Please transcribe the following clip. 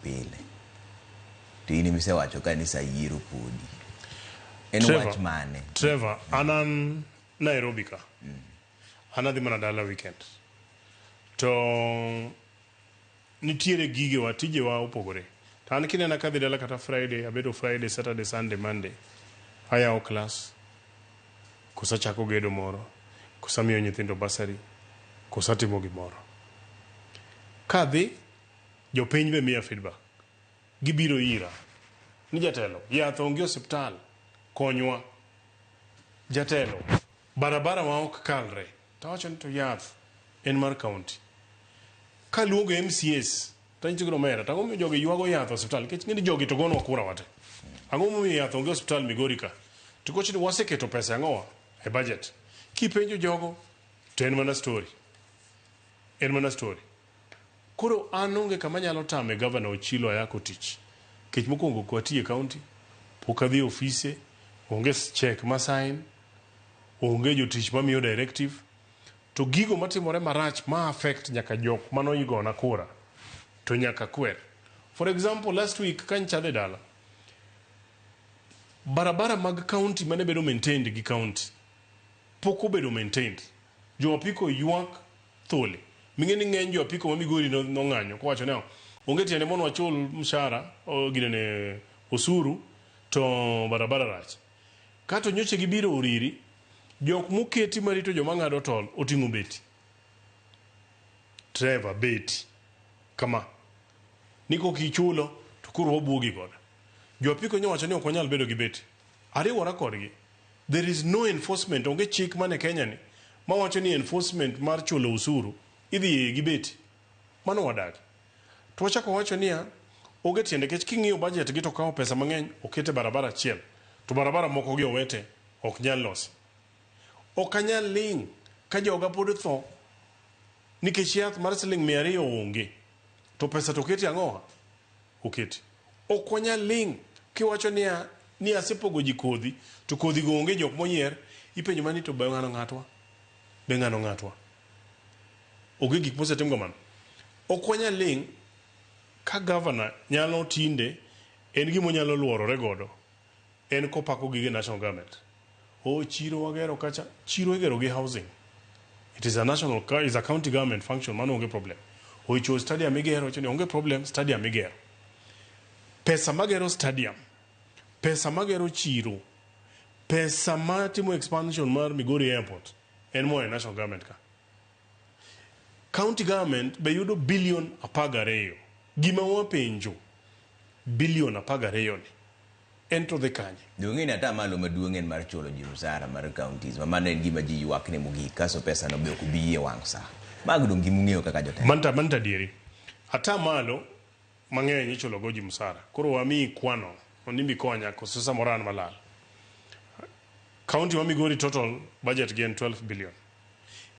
pile. To ini misewacho kanisa yiero podi. En wach mane? Trevor, anan Nairobi ka. Anadhi mana dala weekend. To nitiere gige wa tije wa opogore. To an kinena kadhi dala kata Friday, abedo Friday, Saturday, Sunday, Monday. Ayawo class. Kosa chako gedo moro. Kosa miyo nyithindo basari. Kosa timo gimoro. Kadhi, jopiny be miya feedback. Gibiro ira. Ni jatelo, yath onge osiptal. Konywa. Jatelo. Barabara wa ok kalre. Tawacho ni to yath en mar county. Ka luongo MCS, tanyicho gino mera, tango miyo jogi yuago yath osiptal. Kech ngini jogi to gono okura wate. Ango miyo yath onge osiptal Migori ka. To kochi ni waseketo pesa yangowa e budget. Kipenjo jogo, to en mana story. En mana story. Koro an onge kama nyalo tame Governor Ochilo ayako tich. Kech mokwongo kwati e county, pok adhi ofise, onge check ma sign, onge jotich mamiyo directive, to gigo matimore marach ma affect nyaka jok mano igona kura, to nyaka kwer. For example, last week kanchadhe dala, barabara mag county mane bedo maintained gi county, poko bedo maintained. Jo apiko yuak thole. Mingeni ng'eny jo apiko ma Migori no ng'anyo kwacho ne onge tiende mono wachul mshahara o ginene osuru to barabara rach. Kato nyoche gibiro oriri, jok moketi marito joma ng'ado tol oting'o beti. Trevor beti. Kama. Niko kichulo to kuro wabuogi goda. Jo apiko nyowacho ni ok wanyal bedo gi beti. Ariwora kodgi. There is no enforcement. Onge chik mane Kenya ni. Ma wacho ni enforcement mar chulo usuru idhi gi beti. Mano wadagi. To wachako wacho niya, onge tiende kech king'iyo budget gi to kawo pesa mang'eny okete barabara achiel. To barabara moko gi owete ok nyal los. Ok anyal ling ka joga pod tho nikech yath mar siling 200 onge. To pesa to keti ang'owa? Oketi. Ok wanyal ling kiwacho niya ni asepogo ji kodhi to kodhi go onge jok moyier ipenjo mani to be ng'ano ng'atwa. Be ng'ano ng'atwa. Oge gik mosetim kamano. Ok wanyal ling ka governor nyalo tinde en gimo nyalo luorore godo. En kopako gige national government. O chiro wagero kacha, chiro igero gi housing. It is a national, is a county government function, mano onge problem. O icho stadium igero, chini onge problem, stadium igero. Pesa magero stadium, pesa magero chiro, pesa matimo expansion mar Migori Airport, en mo e national government ka. County government be yudo billion 12. Gima wapenjo, billion 12 ni. Ento the kanye. Dungin atamalo maduongen mar chulo ji msara mar counties. Mano en gima ji yuak ne mogik kaso pesa no be ok biye wang' sa. Mag dong gimung'eyo kaka jotelo. Manta dieri. Atamalo mang'eny ichulo go ji msara. Koro wami kwano onimbi konya kosusa moran malal. County wa Migori total budget gain 12 billion.